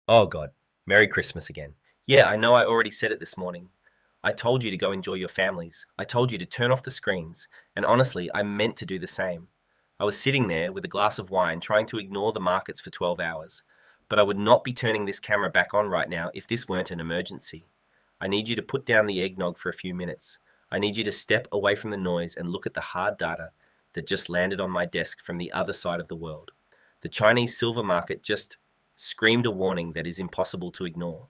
Oh God, Merry Christmas again. Yeah, I know I already said it this morning. I told you to go enjoy your families. I told you to turn off the screens. And honestly, I meant to do the same. I was sitting there with a glass of wine trying to ignore the markets for 12 hours. But I would not be turning this camera back on right now if this weren't an emergency. I need you to put down the eggnog for a few minutes. I need you to step away from the noise and look at the hard data that just landed on my desk from the other side of the world. The Chinese silver market just screamed a warning that is impossible to ignore.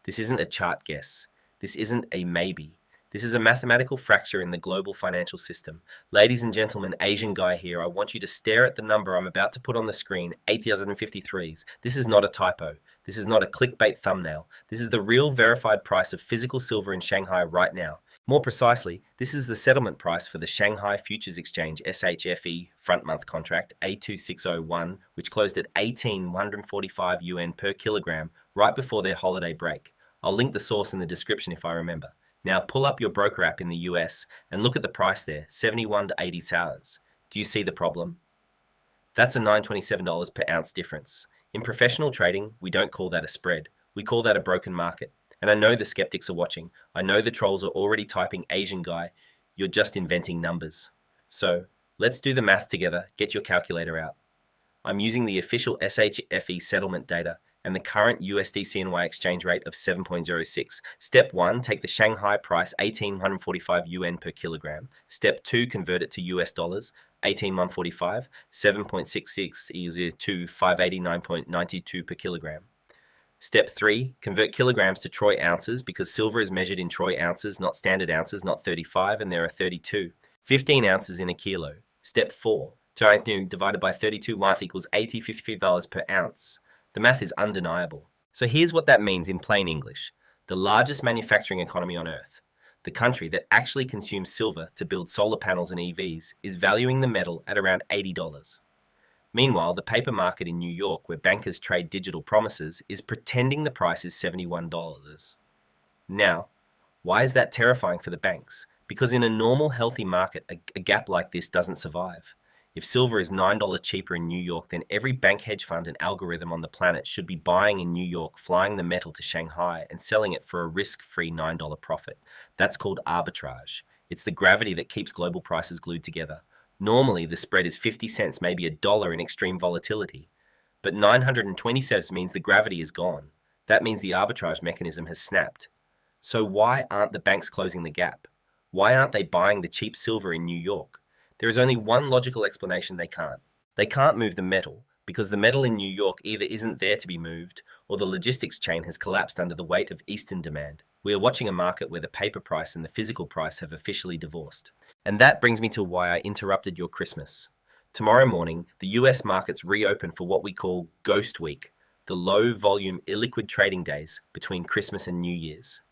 This isn't a chart guess. This isn't a maybe. This is a mathematical fracture in the global financial system. Ladies and gentlemen, Asian guy here, I want you to stare at the number I'm about to put on the screen, 8,053s. This is not a typo. This is not a clickbait thumbnail. This is the real verified price of physical silver in Shanghai right now. More precisely, this is the settlement price for the Shanghai Futures Exchange SHFE front month contract A2601, which closed at 18,145 yuan per kilogram right before their holiday break. I'll link the source in the description if I remember. Now pull up your broker app in the US and look at the price there, 71 to 80 dollars. Do you see the problem? That's a $927 per ounce difference. In professional trading, we don't call that a spread. We call that a broken market. And I know the skeptics are watching. I know the trolls are already typing Asian guy. You're just inventing numbers. So let's do the math together. Get your calculator out. I'm using the official SHFE settlement data and the current USD-CNY exchange rate of 7.06. Step 1, take the Shanghai price 18,145 yuan per kilogram. Step 2, convert it to US dollars, 18,145, 7.66 is to 589.92 per kilogram. Step 3, convert kilograms to troy ounces because silver is measured in troy ounces, not standard ounces, not 35, and there are 32. 15 ounces in a kilo. Step 4, 2 divided by 32 life equals $80.55 per ounce. The math is undeniable. So here's what that means in plain English. The largest manufacturing economy on Earth, the country that actually consumes silver to build solar panels and EVs, is valuing the metal at around $80. Meanwhile, the paper market in New York, where bankers trade digital promises, is pretending the price is $71. Now, why is that terrifying for the banks? Because in a normal, healthy market, a gap like this doesn't survive. If silver is $9 cheaper in New York, then every bank, hedge fund, and algorithm on the planet should be buying in New York, flying the metal to Shanghai, and selling it for a risk-free $9 profit. That's called arbitrage. It's the gravity that keeps global prices glued together. Normally, the spread is 50 cents, maybe a dollar in extreme volatility. But 920 cents means the gravity is gone. That means the arbitrage mechanism has snapped. So why aren't the banks closing the gap? Why aren't they buying the cheap silver in New York? There is only one logical explanation: they can't. They can't move the metal because the metal in New York either isn't there to be moved or the logistics chain has collapsed under the weight of Eastern demand. We are watching a market where the paper price and the physical price have officially divorced. And that brings me to why I interrupted your Christmas. Tomorrow morning, the US markets reopen for what we call Ghost Week, the low volume illiquid trading days between Christmas and New Year's.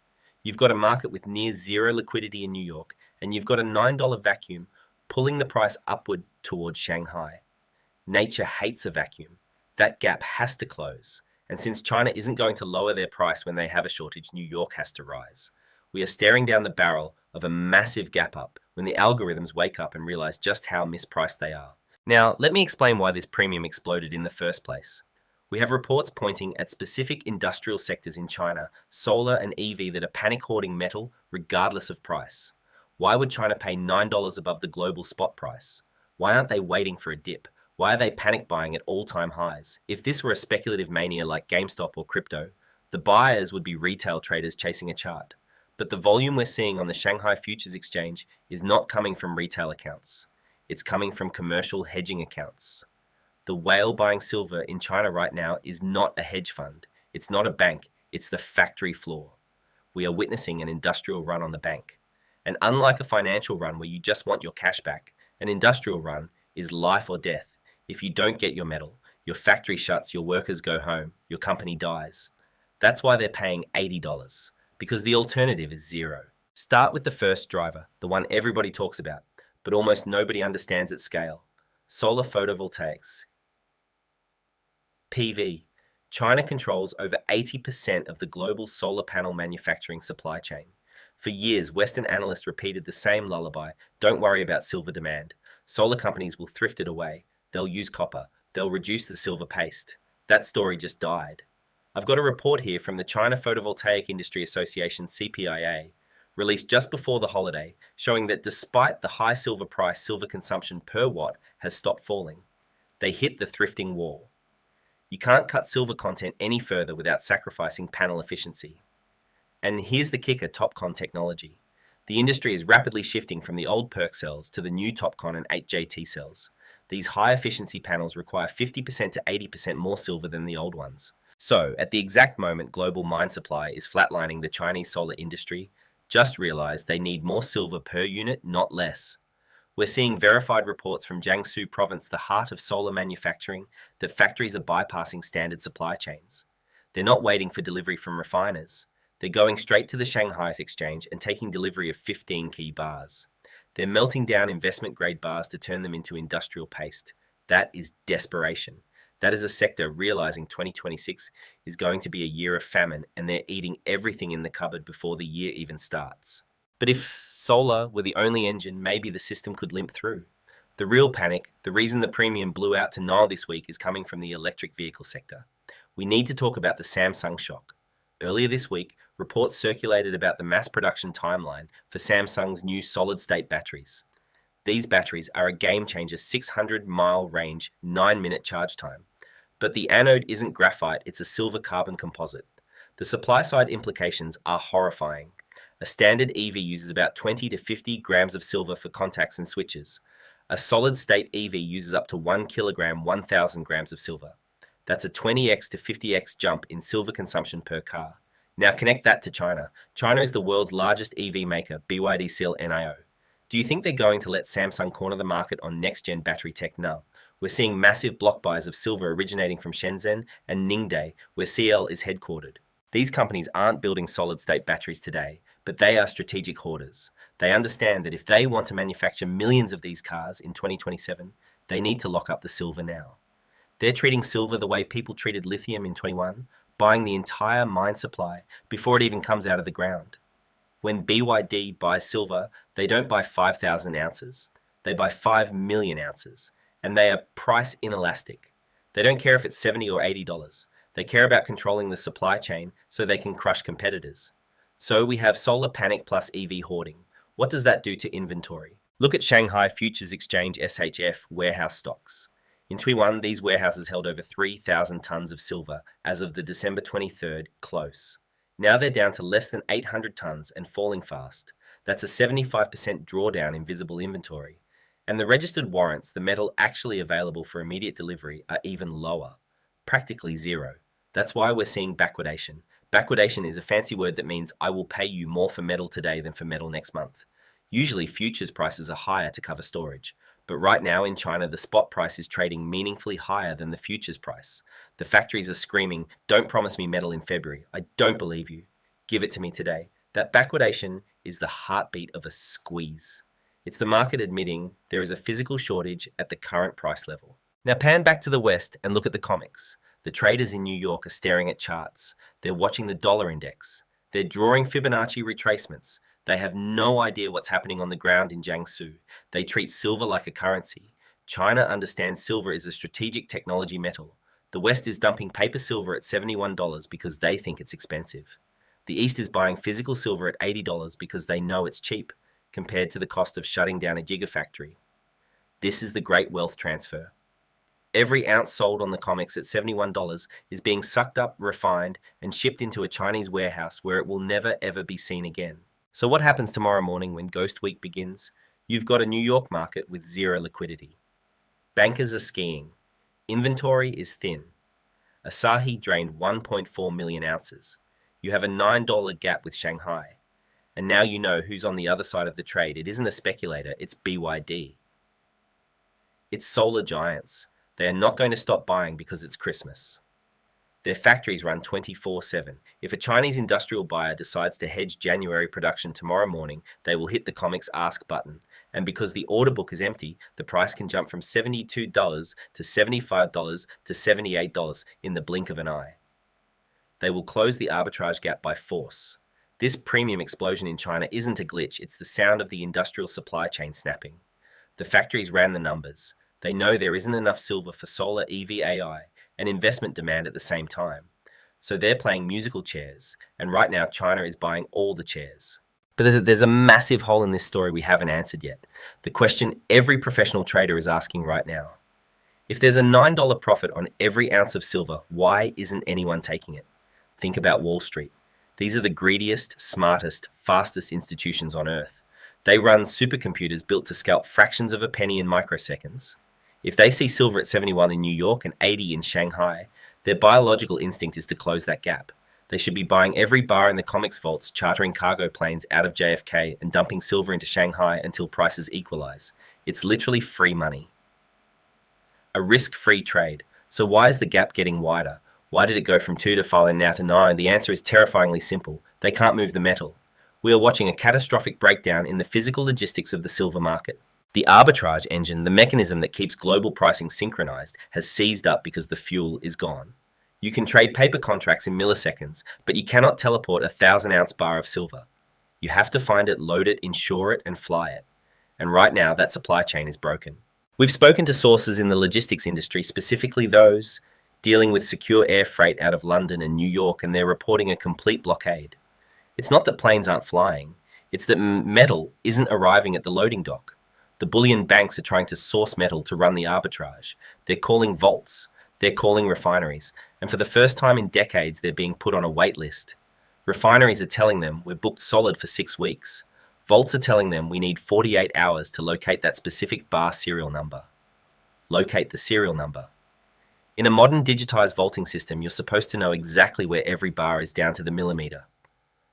You've got a market with near zero liquidity in New York, and you've got a $9 vacuum pulling the price upward towards Shanghai. Nature hates a vacuum. That gap has to close. And since China isn't going to lower their price when they have a shortage, New York has to rise. We are staring down the barrel of a massive gap up when the algorithms wake up and realize just how mispriced they are. Now, let me explain why this premium exploded in the first place. We have reports pointing at specific industrial sectors in China, solar and EV, that are panic hoarding metal regardless of price. Why would China pay $9 above the global spot price? Why aren't they waiting for a dip? Why are they panic buying at all-time highs? If this were a speculative mania like GameStop or crypto, the buyers would be retail traders chasing a chart. But the volume we're seeing on the Shanghai Futures Exchange is not coming from retail accounts. It's coming from commercial hedging accounts. The whale buying silver in China right now is not a hedge fund. It's not a bank. It's the factory floor. We are witnessing an industrial run on the bank. And unlike a financial run where you just want your cash back, an industrial run is life or death. If you don't get your metal, your factory shuts, your workers go home, your company dies. That's why they're paying $80, because the alternative is zero. Start with the first driver, the one everybody talks about, but almost nobody understands at scale: solar photovoltaics. PV. China controls over 80% of the global solar panel manufacturing supply chain. For years, Western analysts repeated the same lullaby: don't worry about silver demand. Solar companies will thrift it away. They'll use copper. They'll reduce the silver paste. That story just died. I've got a report here from the China Photovoltaic Industry Association CPIA, released just before the holiday, showing that despite the high silver price, silver consumption per watt has stopped falling. They hit the thrifting wall. You can't cut silver content any further without sacrificing panel efficiency. And here's the kicker: TOPCon technology. The industry is rapidly shifting from the old PERC cells to the new TOPCon and 8JT cells. These high efficiency panels require 50% to 80% more silver than the old ones. So, at the exact moment global mine supply is flatlining the Chinese solar industry, just realize they need more silver per unit, not less. We're seeing verified reports from Jiangsu province, the heart of solar manufacturing, that factories are bypassing standard supply chains. They're not waiting for delivery from refiners. They're going straight to the Shanghai exchange and taking delivery of 15 key bars. They're melting down investment-grade bars to turn them into industrial paste. That is desperation. That is a sector realizing 2026 is going to be a year of famine, and they're eating everything in the cupboard before the year even starts. But if solar were the only engine, maybe the system could limp through. The real panic, the reason the premium blew out to null this week, is coming from the electric vehicle sector. We need to talk about the Samsung shock. Earlier this week, reports circulated about the mass production timeline for Samsung's new solid-state batteries. These batteries are a game-changer: 600-mile range, 9-minute charge time. But the anode isn't graphite, it's a silver carbon composite. The supply-side implications are horrifying. A standard EV uses about 20 to 50 grams of silver for contacts and switches. A solid-state EV uses up to 1 kilogram, 1,000 grams of silver. That's a 20x to 50x jump in silver consumption per car. Now connect that to China. China is the world's largest EV maker, BYD Seal NIO. Do you think they're going to let Samsung corner the market on next-gen battery tech? No. We're seeing massive block buys of silver originating from Shenzhen and Ningde, where CL is headquartered. These companies aren't building solid-state batteries today, but they are strategic hoarders. They understand that if they want to manufacture millions of these cars in 2027, they need to lock up the silver now. They're treating silver the way people treated lithium in 21, buying the entire mine supply before it even comes out of the ground. When BYD buys silver, they don't buy 5,000 ounces. They buy 5 million ounces, and they are price inelastic. They don't care if it's $70 or $80. They care about controlling the supply chain so they can crush competitors. So we have solar panic plus EV hoarding. What does that do to inventory? Look at Shanghai Futures Exchange SHF warehouse stocks. In 21, these warehouses held over 3,000 tons of silver as of the December 23rd close. Now they're down to less than 800 tons and falling fast. That's a 75% drawdown in visible inventory. And the registered warrants, the metal actually available for immediate delivery, are even lower, practically zero. That's why we're seeing backwardation. Backwardation is a fancy word that means I will pay you more for metal today than for metal next month. Usually futures prices are higher to cover storage. But right now in China, the spot price is trading meaningfully higher than the futures price. The factories are screaming, "Don't promise me metal in February. I don't believe you. Give it to me today." That backwardation is the heartbeat of a squeeze. It's the market admitting there is a physical shortage at the current price level. Now pan back to the West and look at the comics. The traders in New York are staring at charts. They're watching the dollar index. They're drawing Fibonacci retracements. They have no idea what's happening on the ground in Jiangsu. They treat silver like a currency. China understands silver is a strategic technology metal. The West is dumping paper silver at $71 because they think it's expensive. The East is buying physical silver at $80 because they know it's cheap compared to the cost of shutting down a gigafactory. This is the great wealth transfer. Every ounce sold on the comics at $71 is being sucked up, refined, and shipped into a Chinese warehouse where it will never ever be seen again. So what happens tomorrow morning when Ghost Week begins? You've got a New York market with zero liquidity. Bankers are skiing. Inventory is thin. Asahi drained 1.4 million ounces. You have a $9 gap with Shanghai. And now you know who's on the other side of the trade. It isn't a speculator, it's BYD. It's solar giants. They are not going to stop buying because it's Christmas. Their factories run 24/7. If a Chinese industrial buyer decides to hedge January production tomorrow morning, they will hit the comics ask button. And because the order book is empty, the price can jump from $72 to $75 to $78 in the blink of an eye. They will close the arbitrage gap by force. This premium explosion in China isn't a glitch, it's the sound of the industrial supply chain snapping. The factories ran the numbers. They know there isn't enough silver for solar EV AI and investment demand at the same time. So they're playing musical chairs, and right now China is buying all the chairs. But there's a massive hole in this story we haven't answered yet. The question every professional trader is asking right now. If there's a $9 profit on every ounce of silver, why isn't anyone taking it? Think about Wall Street. These are the greediest, smartest, fastest institutions on earth. They run supercomputers built to scalp fractions of a penny in microseconds. If they see silver at 71 in New York and 80 in Shanghai, their biological instinct is to close that gap. They should be buying every bar in the comics vaults, chartering cargo planes out of JFK, and dumping silver into Shanghai until prices equalize. It's literally free money. A risk-free trade. So why is the gap getting wider? Why did it go from 2 to 5 and now to 9? The answer is terrifyingly simple. They can't move the metal. We are watching a catastrophic breakdown in the physical logistics of the silver market. The arbitrage engine, the mechanism that keeps global pricing synchronized, has seized up because the fuel is gone. You can trade paper contracts in milliseconds, but you cannot teleport a 1,000-ounce bar of silver. You have to find it, load it, insure it, and fly it. And right now, that supply chain is broken. We've spoken to sources in the logistics industry, specifically those dealing with secure air freight out of London and New York, and they're reporting a complete blockade. It's not that planes aren't flying, it's that metal isn't arriving at the loading dock. The bullion banks are trying to source metal to run the arbitrage. They're calling vaults, they're calling refineries, and for the first time in decades, they're being put on a wait list. Refineries are telling them we're booked solid for 6 weeks. Vaults are telling them we need 48 hours to locate that specific bar serial number. Locate the serial number. In a modern digitized vaulting system, you're supposed to know exactly where every bar is down to the millimeter.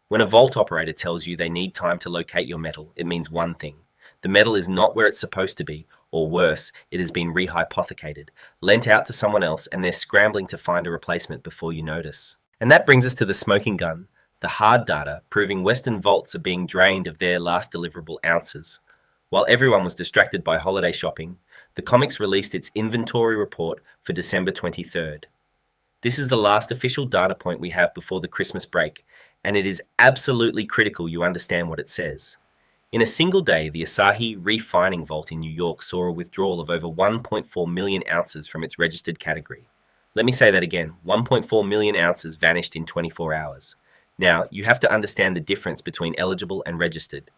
When a vault operator tells you they need time to locate your metal, it means one thing. The metal is not where it's supposed to be, or worse, it has been rehypothecated, lent out to someone else, and they're scrambling to find a replacement before you notice. And that brings us to the smoking gun, the hard data proving Western vaults are being drained of their last deliverable ounces. While everyone was distracted by holiday shopping, the comics released its inventory report for December 23rd. This is the last official data point we have before the Christmas break, and it is absolutely critical you understand what it says. In a single day, the Asahi Refining Vault in New York saw a withdrawal of over 1.4 million ounces from its registered category. Let me say that again, 1.4 million ounces vanished in 24 hours. Now, you have to understand the difference between eligible and registered.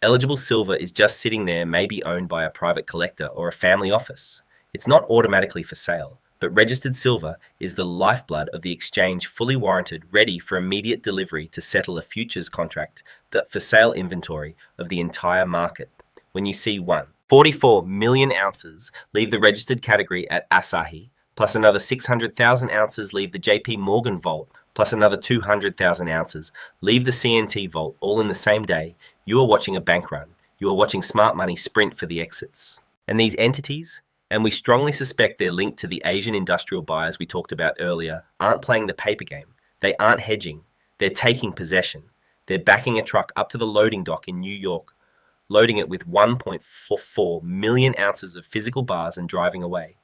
Eligible silver is just sitting there, maybe owned by a private collector or a family office. It's not automatically for sale, but registered silver is the lifeblood of the exchange, fully warranted, ready for immediate delivery to settle a futures contract, the for sale inventory of the entire market. When you see 44 million ounces leave the registered category at Asahi, plus another 600,000 ounces leave the JP Morgan vault, plus another 200,000 ounces leave the CNT vault, all in the same day, you are watching a bank run. You are watching smart money sprint for the exits. And these entities, and we strongly suspect they're linked to the Asian industrial buyers we talked about earlier, aren't playing the paper game. They aren't hedging. They're taking possession. They're backing a truck up to the loading dock in New York, loading it with 1.44 million ounces of physical bars and driving away.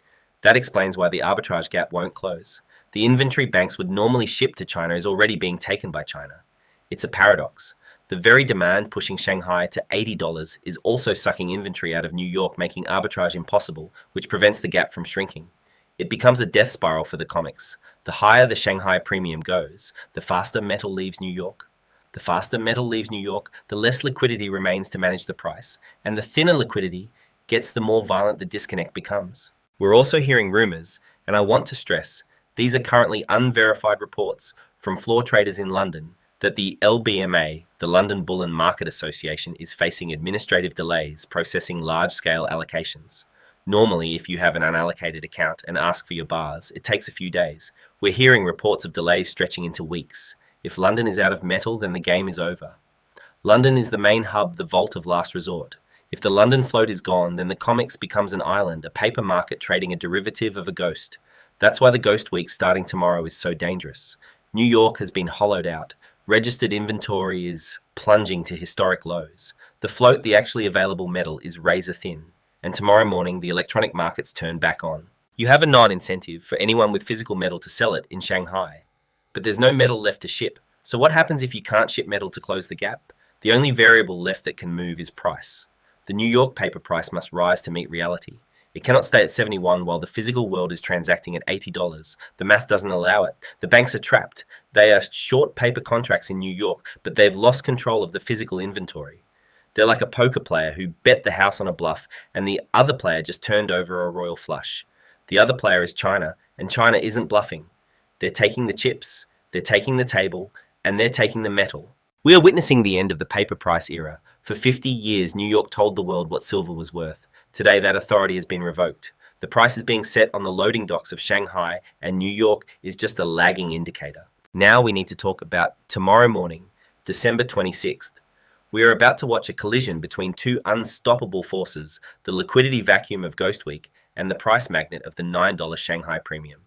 That explains why the arbitrage gap won't close. The inventory banks would normally ship to China is already being taken by China. It's a paradox. The very demand pushing Shanghai to $80 is also sucking inventory out of New York, making arbitrage impossible, which prevents the gap from shrinking. It becomes a death spiral for the comics. The higher the Shanghai premium goes, the faster metal leaves New York. The faster metal leaves New York, the less liquidity remains to manage the price, and the thinner liquidity gets, the more violent the disconnect becomes. We're also hearing rumors, and I want to stress, these are currently unverified reports from floor traders in London, that the LBMA, the London Bullion Market Association, is facing administrative delays processing large-scale allocations. Normally, if you have an unallocated account and ask for your bars, it takes a few days. We're hearing reports of delays stretching into weeks. If London is out of metal, then the game is over. London is the main hub, the vault of last resort. If the London float is gone, then the comics becomes an island, a paper market trading a derivative of a ghost. That's why the Ghost Week starting tomorrow is so dangerous. New York has been hollowed out. Registered inventory is plunging to historic lows. The float, the actually available metal, is razor thin. And tomorrow morning, the electronic markets turn back on. You have a non-incentive for anyone with physical metal to sell it in Shanghai. But there's no metal left to ship. So what happens if you can't ship metal to close the gap? The only variable left that can move is price. The New York paper price must rise to meet reality. It cannot stay at 71 while the physical world is transacting at $80. The math doesn't allow it. The banks are trapped. They are short paper contracts in New York, but they've lost control of the physical inventory. They're like a poker player who bet the house on a bluff and the other player just turned over a royal flush. The other player is China, and China isn't bluffing. They're taking the chips, they're taking the table, and they're taking the metal. We are witnessing the end of the paper price era. For 50 years, New York told the world what silver was worth. Today, that authority has been revoked. The price is being set on the loading docks of Shanghai, and New York is just a lagging indicator. Now we need to talk about tomorrow morning, December 26th. We are about to watch a collision between two unstoppable forces, the liquidity vacuum of Ghost Week and the price magnet of the $9 Shanghai Premium.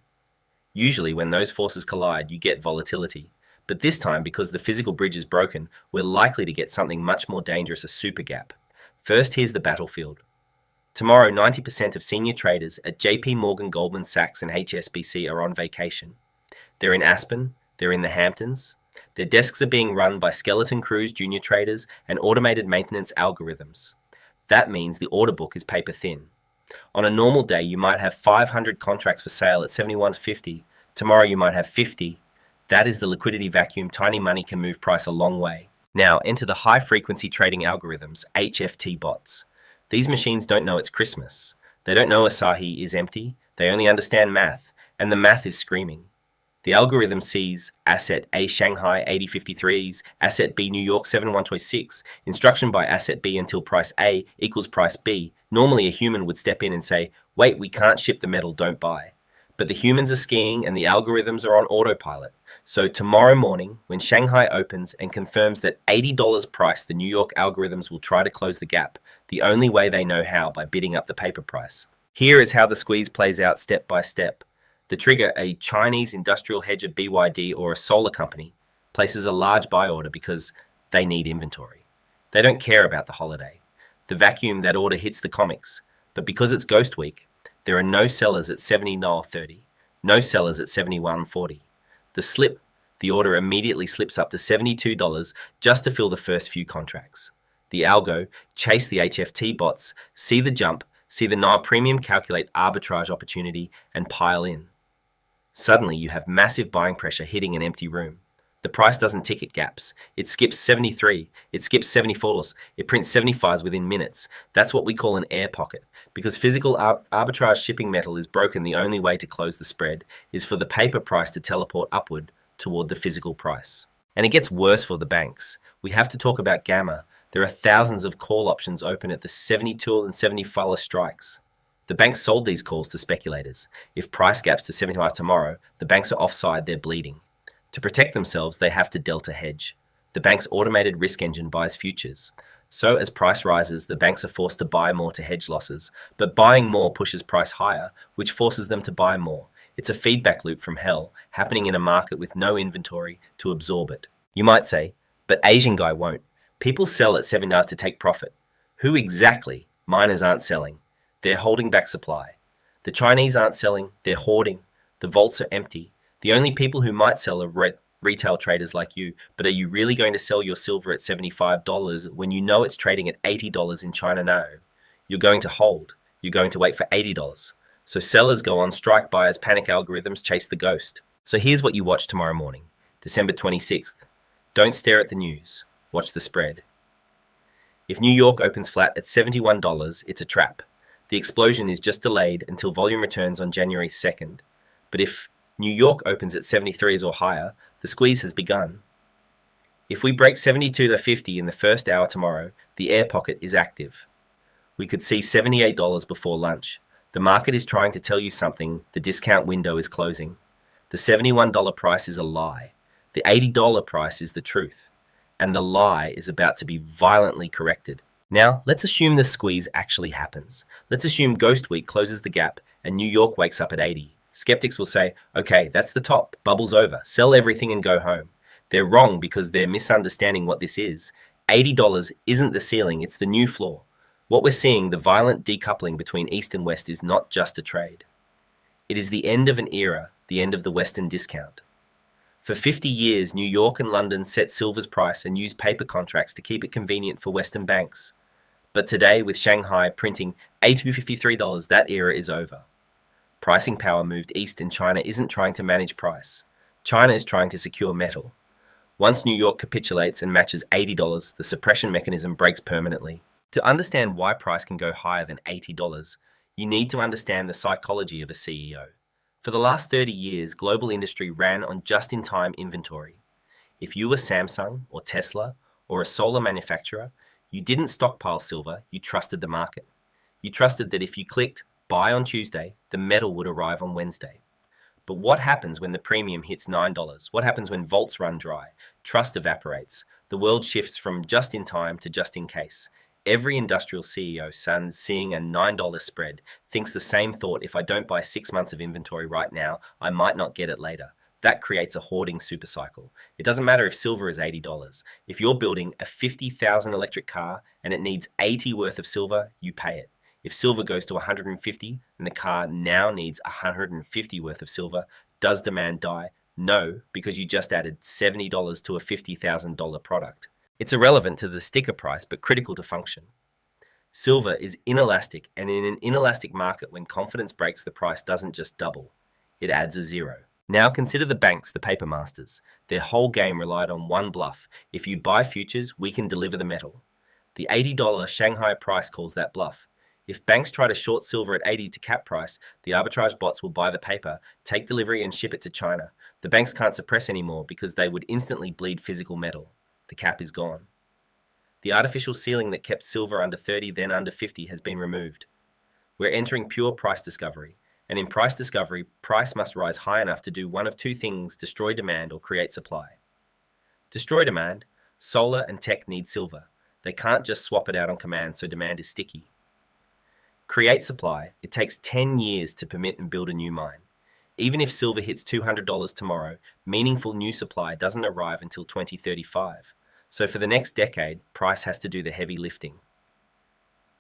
Usually, when those forces collide, you get volatility. But this time, because the physical bridge is broken, we're likely to get something much more dangerous, a super gap. First, here's the battlefield. Tomorrow, 90% of senior traders at JP Morgan, Goldman Sachs, and HSBC are on vacation. They're in Aspen, they're in the Hamptons. Their desks are being run by skeleton crews, junior traders, and automated maintenance algorithms. That means the order book is paper thin. On a normal day, you might have 500 contracts for sale at 71.50. Tomorrow, you might have 50. That is the liquidity vacuum. Tiny money can move price a long way. Now, enter the high-frequency trading algorithms, HFT bots. These machines don't know it's Christmas. They don't know Asahi is empty. They only understand math, and the math is screaming. The algorithm sees asset A Shanghai 8053s, asset B New York 7126, instruction by asset B until price A equals price B. Normally a human would step in and say, wait, we can't ship the metal, don't buy. But the humans are skiing and the algorithms are on autopilot. So tomorrow morning, when Shanghai opens and confirms that $80 price, the New York algorithms will try to close the gap, the only way they know how, by bidding up the paper price. Here is how the squeeze plays out step by step. The trigger, a Chinese industrial hedger BYD or a solar company, places a large buy order because they need inventory. They don't care about the holiday. The vacuum, that order hits the comics. But because it's Ghost Week, there are no sellers at $70.30, no sellers at $71.40. The slip, the order immediately slips up to $72 just to fill the first few contracts. The algo chase the HFT bots, see the jump, see the Nile premium, calculate arbitrage opportunity, and pile in. Suddenly, you have massive buying pressure hitting an empty room. The price doesn't tick at gaps. It skips 73, it skips 74s, it prints 75s within minutes. That's what we call an air pocket. Because physical arbitrage shipping metal is broken, the only way to close the spread is for the paper price to teleport upward toward the physical price. And it gets worse for the banks. We have to talk about Gamma. There are thousands of call options open at the 72 and 75 strikes. The banks sold these calls to speculators. If price gaps to 75 tomorrow, the banks are offside, they're bleeding. To protect themselves, they have to delta hedge. The bank's automated risk engine buys futures. So as price rises, the banks are forced to buy more to hedge losses. But buying more pushes price higher, which forces them to buy more. It's a feedback loop from hell, happening in a market with no inventory to absorb it. You might say, but Asian guy won't. People sell at $7 to take profit. Who exactly? Miners aren't selling. They're holding back supply. The Chinese aren't selling, they're hoarding. The vaults are empty. The only people who might sell are retail traders like you, but are you really going to sell your silver at $75 when you know it's trading at $80 in China now? You're going to hold. You're going to wait for $80. So sellers go on strike, buyers panic, algorithms chase the ghost. So here's what you watch tomorrow morning, December 26th. Don't stare at the news. Watch the spread. If New York opens flat at $71, it's a trap. The explosion is just delayed until volume returns on January 2nd. But if New York opens at 73s or higher, the squeeze has begun. If we break 72 to 50 in the first hour tomorrow, the air pocket is active. We could see $78 before lunch. The market is trying to tell you something. The discount window is closing. The $71 price is a lie. The $80 price is the truth. And the lie is about to be violently corrected. Now, let's assume the squeeze actually happens. Let's assume Ghost Week closes the gap and New York wakes up at 80. Skeptics will say, okay, that's the top, bubble's over, sell everything and go home. They're wrong because they're misunderstanding what this is. $80 isn't the ceiling, it's the new floor. What we're seeing, the violent decoupling between East and West, is not just a trade. It is the end of an era, the end of the Western discount. For 50 years, New York and London set silver's price and used paper contracts to keep it convenient for Western banks. But today, with Shanghai printing $853, that era is over. Pricing power moved east, and China isn't trying to manage price. China is trying to secure metal. Once New York capitulates and matches $80, the suppression mechanism breaks permanently. To understand why price can go higher than $80, you need to understand the psychology of a CEO. For the last 30 years, global industry ran on just-in-time inventory. If you were Samsung or Tesla or a solar manufacturer, you didn't stockpile silver, you trusted the market. You trusted that if you clicked buy on Tuesday, the metal would arrive on Wednesday. But what happens when the premium hits $9? What happens when vaults run dry? Trust evaporates. The world shifts from just in time to just in case. Every industrial CEO seeing a $9 spread thinks the same thought: if I don't buy 6 months of inventory right now, I might not get it later. That creates a hoarding supercycle. It doesn't matter if silver is $80. If you're building a 50,000 electric car and it needs 80 worth of silver, you pay it. If silver goes to 150 and the car now needs 150 worth of silver, does demand die? No, because you just added $70 to a $50,000 product. It's irrelevant to the sticker price, but critical to function. Silver is inelastic, and in an inelastic market, when confidence breaks, the price doesn't just double, it adds a zero. Now consider the banks, the paper masters. Their whole game relied on one bluff: if you buy futures, we can deliver the metal. The $80 Shanghai price calls that bluff. If banks try to short silver at 80 to cap price, the arbitrage bots will buy the paper, take delivery, and ship it to China. The banks can't suppress anymore because they would instantly bleed physical metal. The cap is gone. The artificial ceiling that kept silver under 30, then under 50, has been removed. We're entering pure price discovery. And in price discovery, price must rise high enough to do one of two things: destroy demand or create supply. Destroy demand. Solar and tech need silver. They can't just swap it out on command, so demand is sticky. Create supply. It takes 10 years to permit and build a new mine. Even if silver hits $200 tomorrow, meaningful new supply doesn't arrive until 2035. So for the next decade, price has to do the heavy lifting.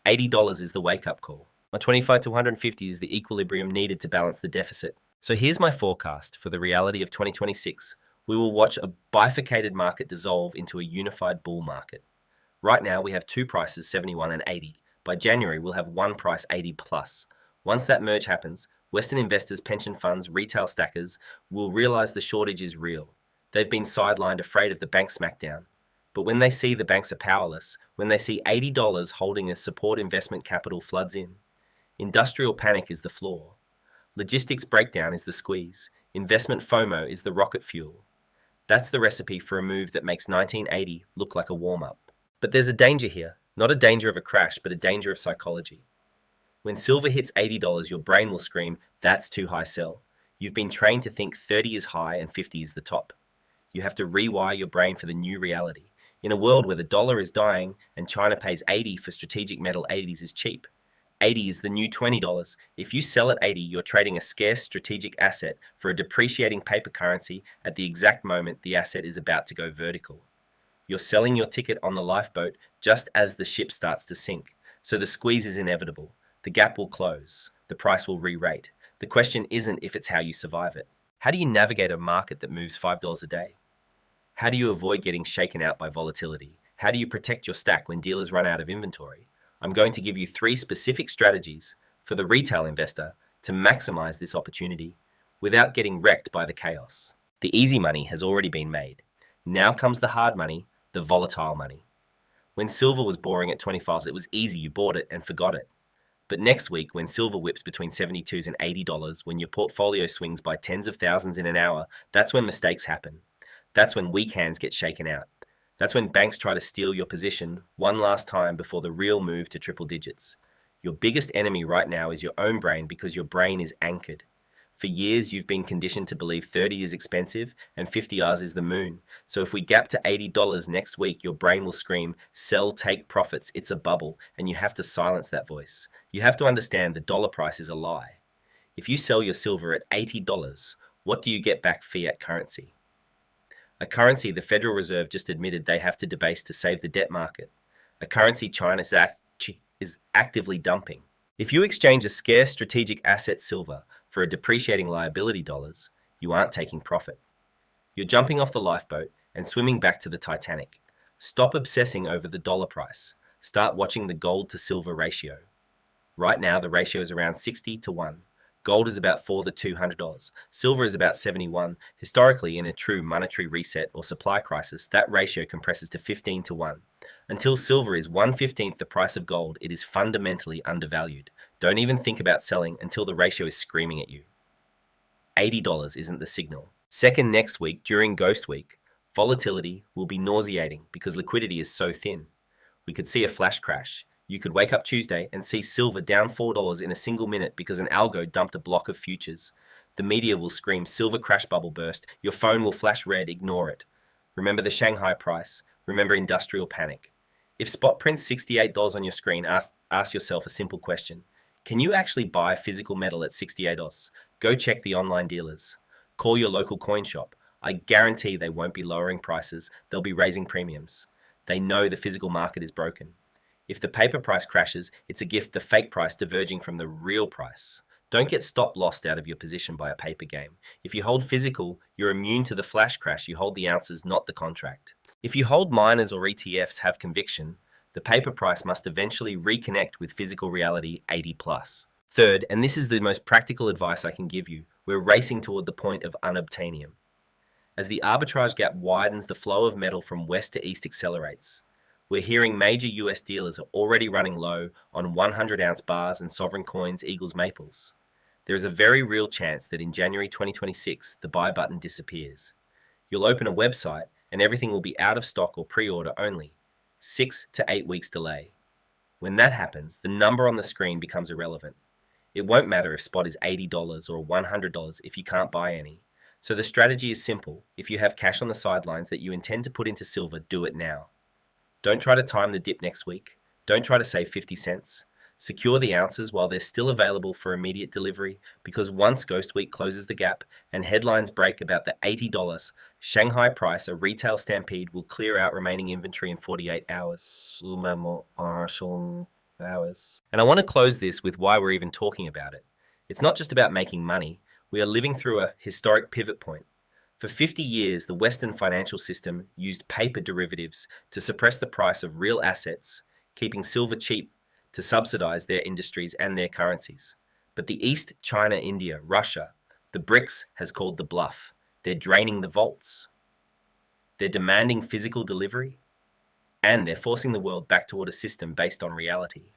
$80 is the wake-up call. 25 to 150 is the equilibrium needed to balance the deficit. So here's my forecast for the reality of 2026. We will watch a bifurcated market dissolve into a unified bull market. Right now, we have two prices, 71 and 80. By January, we'll have one price, 80 plus. Once that merge happens, Western investors, pension funds, retail stackers will realize the shortage is real. They've been sidelined, afraid of the bank smackdown. But when they see the banks are powerless, when they see $80 holding as support, investment capital floods in. Industrial panic is the floor. Logistics breakdown is the squeeze. Investment FOMO is the rocket fuel. That's the recipe for a move that makes 1980 look like a warm-up. But there's a danger here. Not a danger of a crash, but a danger of psychology. When silver hits $80, your brain will scream, "That's too high, sell." You've been trained to think 30 is high and 50 is the top. You have to rewire your brain for the new reality. In a world where the dollar is dying and China pays 80 for strategic metal, 80s is cheap. 80 is the new $20. If you sell at 80, you're trading a scarce strategic asset for a depreciating paper currency at the exact moment the asset is about to go vertical. You're selling your ticket on the lifeboat just as the ship starts to sink. So the squeeze is inevitable. The gap will close. The price will re-rate. The question isn't if, it's how you survive it. How do you navigate a market that moves $5 a day? How do you avoid getting shaken out by volatility? How do you protect your stack when dealers run out of inventory? I'm going to give you 3 specific strategies for the retail investor to maximize this opportunity without getting wrecked by the chaos. The easy money has already been made. Now comes the hard money, the volatile money. When silver was boring at 25, it was easy. You bought it and forgot it. But next week, when silver whips between $72 and $80, when your portfolio swings by tens of thousands in an hour, that's when mistakes happen. That's when weak hands get shaken out. That's when banks try to steal your position one last time before the real move to triple digits. Your biggest enemy right now is your own brain, because your brain is anchored. For years, you've been conditioned to believe 30 is expensive and 50 Rs is the moon. So if we gap to $80 next week, your brain will scream, "Sell, take profits, it's a bubble," and you have to silence that voice. You have to understand the dollar price is a lie. If you sell your silver at $80, what do you get back? Fiat currency. A currency the Federal Reserve just admitted they have to debase to save the debt market. A currency China is actively dumping. If you exchange a scarce strategic asset, silver, for a depreciating liability, dollars, you aren't taking profit. You're jumping off the lifeboat and swimming back to the Titanic. Stop obsessing over the dollar price. Start watching the gold to silver ratio. Right now, the ratio is around 60 to 1. Gold is about 4 to $200. Silver is about 71. Historically, in a true monetary reset or supply crisis, that ratio compresses to 15 to 1. Until silver is 1/15th the price of gold, it is fundamentally undervalued. Don't even think about selling until the ratio is screaming at you. $80 isn't the signal. Second, next week, during Ghost Week, volatility will be nauseating because liquidity is so thin. We could see a flash crash. You could wake up Tuesday and see silver down $4 in a single minute because an algo dumped a block of futures. The media will scream silver crash bubble burst. Your phone will flash red, ignore it. Remember the Shanghai price. Remember industrial panic. If spot prints $68 on your screen, ask yourself a simple question. Can you actually buy physical metal at $68? Go check the online dealers. Call your local coin shop. I guarantee they won't be lowering prices, they'll be raising premiums. They know the physical market is broken. If the paper price crashes, it's a gift, the fake price diverging from the real price. Don't get stop lost out of your position by a paper game. If you hold physical, you're immune to the flash crash. You hold the ounces, not the contract. If you hold miners or ETFs have conviction, the paper price must eventually reconnect with physical reality 80 plus. Third, and this is the most practical advice I can give you, we're racing toward the point of unobtainium. As the arbitrage gap widens, the flow of metal from west to east accelerates. We're hearing major US dealers are already running low on 100-ounce bars and sovereign coins, Eagles, Maples. There is a very real chance that in January 2026, the buy button disappears. You'll open a website and everything will be out of stock or pre-order only. 6 to 8 weeks delay. When that happens, the number on the screen becomes irrelevant. It won't matter if spot is $80 or $100 if you can't buy any. So the strategy is simple. If you have cash on the sidelines that you intend to put into silver, do it now. Don't try to time the dip next week. Don't try to save 50 cents. Secure the ounces while they're still available for immediate delivery, because once Ghost Week closes the gap and headlines break about the $80 Shanghai price, a retail stampede will clear out remaining inventory in 48 hours. And I want to close this with why we're even talking about it. It's not just about making money. We are living through a historic pivot point. For 50 years, the Western financial system used paper derivatives to suppress the price of real assets, keeping silver cheap to subsidize their industries and their currencies. But the East, China, India, Russia, the BRICS has called the bluff. They're draining the vaults. They're demanding physical delivery, and they're forcing the world back toward a system based on reality.